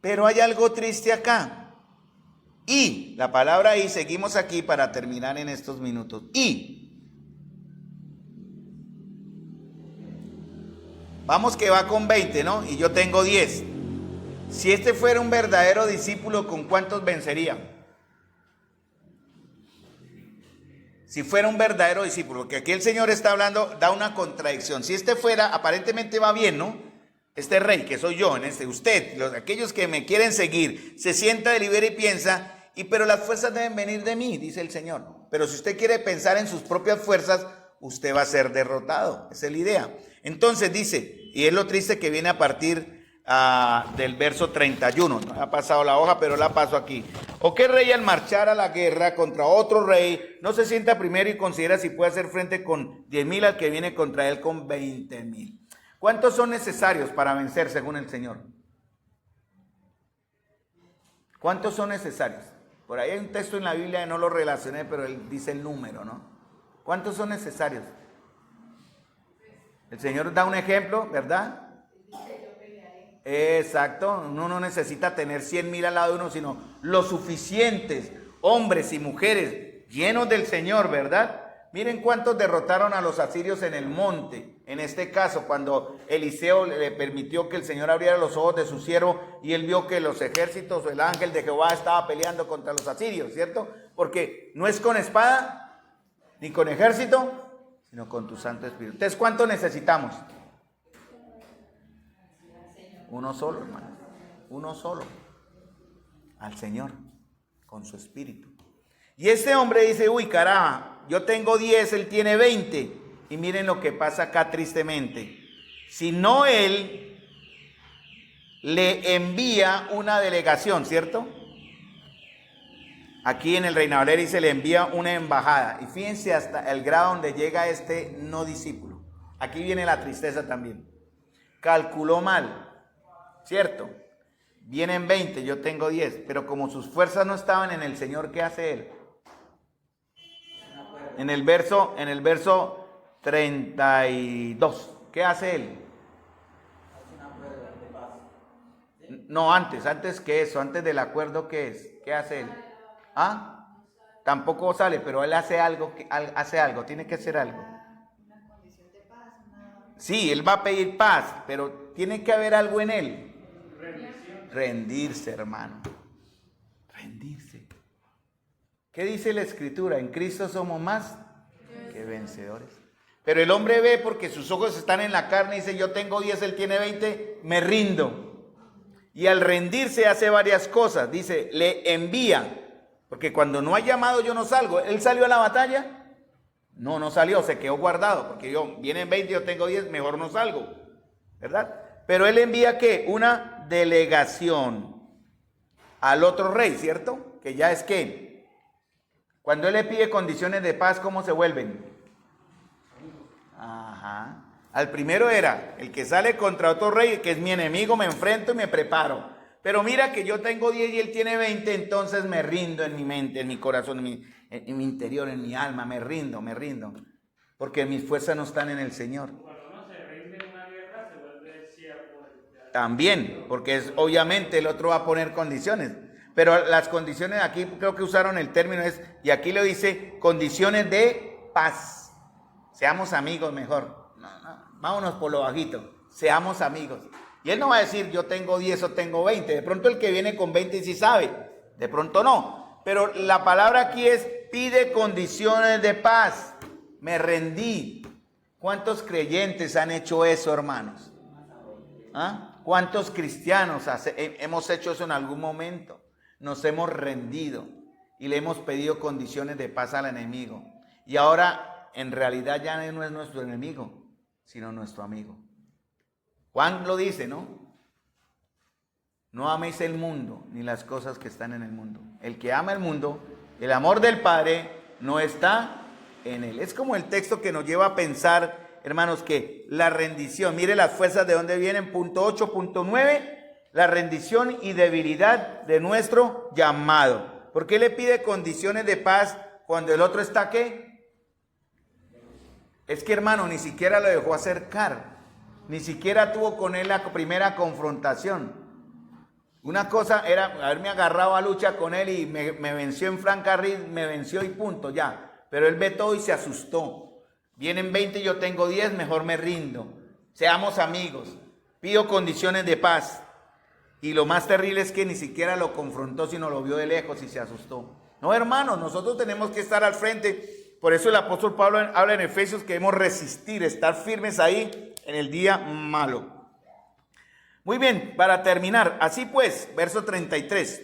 Pero hay algo triste acá. Y, la palabra y, seguimos aquí para terminar en estos minutos. Y, vamos que va con 20, ¿no? Y yo tengo 10. Si este fuera un verdadero discípulo, ¿con cuántos vencería? Si fuera un verdadero discípulo, porque aquí el Señor está hablando, da una contradicción. Si este fuera, aparentemente va bien, ¿no? Este rey, que soy yo, usted, aquellos que me quieren seguir, se sienta, delibera y piensa, pero las fuerzas deben venir de mí, dice el Señor. Pero si usted quiere pensar en sus propias fuerzas, usted va a ser derrotado. Esa es la idea. Entonces dice, y es lo triste que viene a partir del verso 31. No ha pasado la hoja, pero la paso aquí. ¿O qué rey al marchar a la guerra contra otro rey no se sienta primero y considera si puede hacer frente con 10,000 al que viene contra él con 20,000? ¿Cuántos son necesarios para vencer según el Señor? ¿Cuántos son necesarios? Por ahí hay un texto en la Biblia que no lo relacioné, pero él dice el número, ¿no? ¿Cuántos son necesarios? El Señor da un ejemplo, ¿verdad? Exacto, uno no necesita tener 100,000 al lado de uno, sino los suficientes hombres y mujeres llenos del Señor, ¿verdad? Miren cuántos derrotaron a los asirios en el monte. En este caso, cuando Eliseo le permitió que el Señor abriera los ojos de su siervo y él vio que los ejércitos o el ángel de Jehová estaba peleando contra los asirios, ¿cierto? Porque no es con espada ni con ejército, sino con tu Santo Espíritu. Entonces, ¿cuánto necesitamos? Uno solo, hermano. Uno solo. Al Señor, con su Espíritu. Y este hombre dice, uy, caramba, yo tengo 10, él tiene 20. Y miren lo que pasa acá tristemente. Si no, él le envía una delegación, ¿cierto? Aquí en el Reina Valera dice, le envía una embajada. Y fíjense hasta el grado donde llega este no discípulo. Aquí viene la tristeza también. Calculó mal, ¿cierto? Vienen 20, yo tengo 10. Pero como sus fuerzas no estaban en el Señor, ¿qué hace él? En el verso 32, ¿qué hace él? No, antes que eso, antes del acuerdo, ¿qué es? ¿Qué hace él? ¿Ah? Tampoco sale, pero él hace algo, tiene que hacer algo. Sí, él va a pedir paz, pero tiene que haber algo en él. Rendirse, hermano. Rendirse. ¿Qué dice la Escritura? En Cristo somos más que vencedores. Pero el hombre ve porque sus ojos están en la carne y dice, yo tengo 10, él tiene 20, me rindo. Y al rendirse hace varias cosas. Dice, le envía. Porque cuando no hay llamado yo no salgo. ¿Él salió a la batalla? No salió, se quedó guardado. Porque vienen 20, yo tengo 10, mejor no salgo. ¿Verdad? Pero él envía ¿qué? Una delegación al otro rey, ¿cierto? Que ya es que cuando él le pide condiciones de paz, ¿cómo se vuelven? Ajá. Al primero era el que sale contra otro rey, que es mi enemigo, me enfrento y me preparo. Pero mira que yo tengo 10 y él tiene 20, entonces me rindo en mi mente, en mi corazón, en mi interior, en mi alma, me rindo. Porque mis fuerzas no están en el Señor. Cuando uno se rinde en una guerra, se vuelve siervo. También, porque obviamente el otro va a poner condiciones. Pero las condiciones aquí, creo que usaron el término, y aquí lo dice, condiciones de paz. Seamos amigos mejor. No, vámonos por lo bajito. Seamos amigos. Y él no va a decir, yo tengo 10 o tengo 20. De pronto el que viene con 20 sí sabe. De pronto no. Pero la palabra aquí es, pide condiciones de paz. Me rendí. ¿Cuántos creyentes han hecho eso, hermanos? ¿Ah? ¿Cuántos cristianos hemos hecho eso en algún momento? Nos hemos rendido y le hemos pedido condiciones de paz al enemigo. Y ahora, en realidad, ya no es nuestro enemigo, sino nuestro amigo. Juan lo dice, ¿no? No améis el mundo, ni las cosas que están en el mundo. El que ama el mundo, el amor del Padre no está en él. Es como el texto que nos lleva a pensar, hermanos, que la rendición, mire las fuerzas de dónde vienen, punto 8, punto 9, la rendición y debilidad de nuestro llamado. ¿Por qué le pide condiciones de paz cuando el otro está qué? Es que, hermano, ni siquiera lo dejó acercar. Ni siquiera tuvo con él la primera confrontación. Una cosa era haberme agarrado a lucha con él y me venció en franca rid, me venció y punto, ya. Pero él ve todo y se asustó. Vienen 20 y yo tengo 10, mejor me rindo. Seamos amigos. Pido condiciones de paz. Y lo más terrible es que ni siquiera lo confrontó, sino lo vio de lejos y se asustó. No, hermanos, nosotros tenemos que estar al frente. Por eso el apóstol Pablo habla en Efesios que debemos resistir, estar firmes ahí en el día malo. Muy bien, para terminar, así pues, verso 33.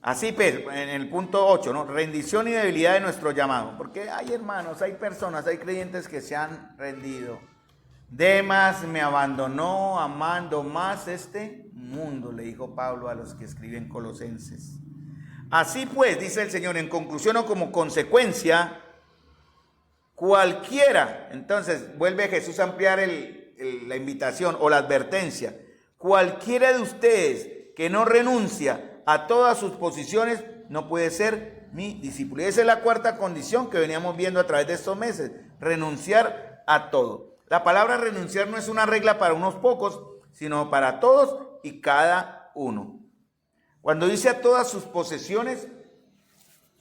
Así pues, en el punto 8, ¿no? Rendición y debilidad de nuestro llamado. Porque hay hermanos, hay personas, hay creyentes que se han rendido. Demas me abandonó amando más este mundo, le dijo Pablo a los que escriben Colosenses. Así pues, dice el Señor, en conclusión o como consecuencia, cualquiera, entonces vuelve Jesús a ampliar la invitación o la advertencia, cualquiera de ustedes que no renuncia a todas sus posiciones no puede ser mi discípulo. Y esa es la cuarta condición que veníamos viendo a través de estos meses, renunciar a todo. La palabra renunciar no es una regla para unos pocos, sino para todos y cada uno. Cuando dice a todas sus posesiones,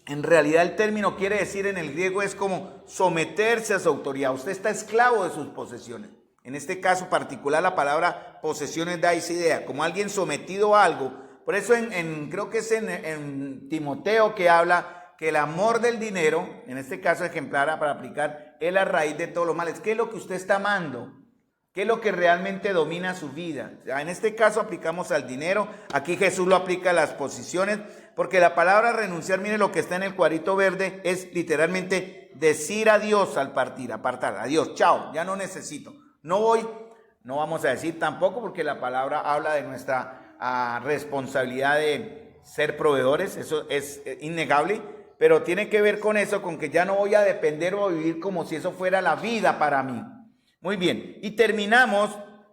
en realidad el término quiere decir en el griego es como someterse a su autoridad. Usted está esclavo de sus posesiones. En este caso particular la palabra posesiones da esa idea, como alguien sometido a algo. Por eso creo que es en Timoteo que habla que el amor del dinero, en este caso ejemplar para aplicar, es la raíz de todos los males. ¿Qué es lo que usted está amando? ¿Qué es lo que realmente domina su vida? En este caso aplicamos al dinero, aquí Jesús lo aplica a las posiciones, porque la palabra renunciar, mire lo que está en el cuadrito verde, es literalmente decir adiós al partir, apartar, adiós, chao, ya no necesito, no voy, no vamos a decir tampoco, porque la palabra habla de nuestra responsabilidad de ser proveedores, eso es innegable, pero tiene que ver con eso, con que ya no voy a depender o vivir como si eso fuera la vida para mí. Muy bien, y terminamos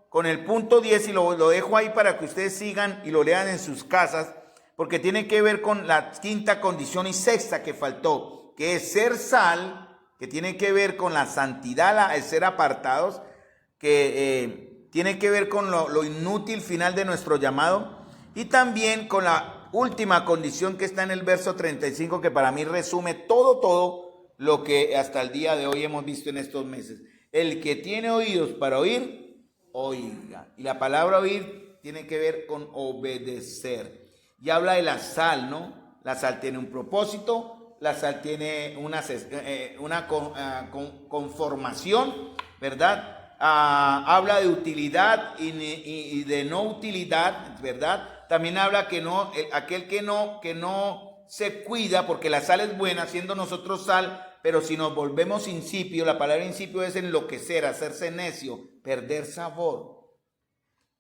con el punto 10 y lo dejo ahí para que ustedes sigan y lo lean en sus casas, porque tiene que ver con la quinta condición y sexta que faltó, que es ser sal, que tiene que ver con la santidad, el ser apartados, que tiene que ver con lo inútil final de nuestro llamado, y también con la última condición que está en el verso 35, que para mí resume todo lo que hasta el día de hoy hemos visto en estos meses. El que tiene oídos para oír, oiga. Y la palabra oír tiene que ver con obedecer. Y habla de la sal, ¿no? La sal tiene un propósito, la sal tiene una conformación, ¿verdad? Habla de utilidad y de no utilidad, ¿verdad? También habla que no, aquel que no se cuida, porque la sal es buena, siendo nosotros sal, pero si nos volvemos insípidos, la palabra insípido es enloquecer, hacerse necio, perder sabor.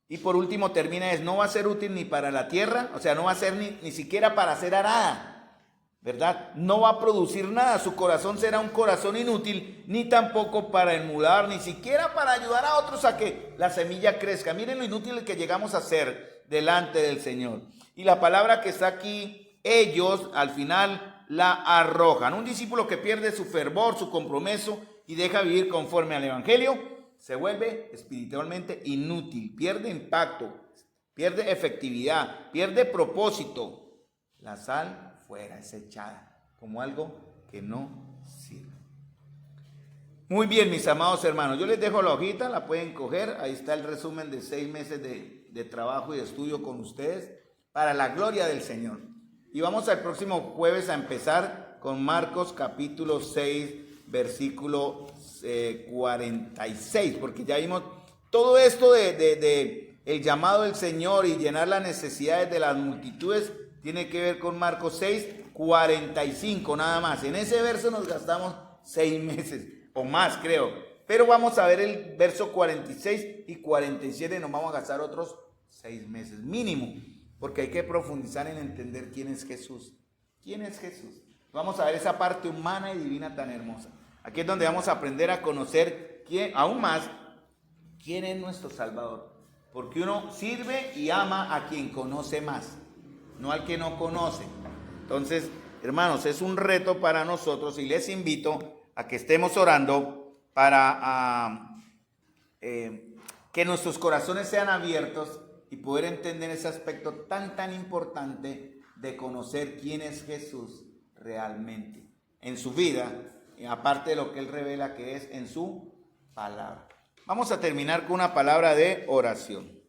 Y por último termina no va a ser útil ni para la tierra, o sea, no va a ser ni siquiera para ser arada, ¿verdad? No va a producir nada, su corazón será un corazón inútil, ni tampoco para enmudar, ni siquiera para ayudar a otros a que la semilla crezca. Miren lo inútil que llegamos a ser delante del Señor. Y la palabra que está aquí, ellos al final la arrojan. Un discípulo que pierde su fervor, su compromiso y deja vivir conforme al evangelio, se vuelve espiritualmente inútil, pierde impacto, pierde efectividad, pierde propósito. La sal fuera, es echada como algo que no sirve. Muy bien, mis amados hermanos, yo les dejo la hojita, la pueden coger, ahí está el resumen de 6 meses de trabajo y de estudio con ustedes, para la gloria del Señor. Y vamos el próximo jueves a empezar con Marcos capítulo 6, versículo 46, porque ya vimos todo esto de el llamado del Señor y llenar las necesidades de las multitudes, tiene que ver con Marcos 6, 45 nada más. En ese verso nos gastamos 6 meses o más, creo, pero vamos a ver el verso 46 y 47, nos vamos a gastar otros 6 meses mínimo, porque hay que profundizar en entender quién es Jesús. ¿Quién es Jesús? Vamos a ver esa parte humana y divina tan hermosa. Aquí es donde vamos a aprender a conocer aún más quién es nuestro Salvador. Porque uno sirve y ama a quien conoce más, no al que no conoce. Entonces, hermanos, es un reto para nosotros y les invito a que estemos orando para que nuestros corazones sean abiertos y poder entender ese aspecto tan importante de conocer quién es Jesús realmente en su vida, aparte de lo que Él revela que es en su palabra. Vamos a terminar con una palabra de oración.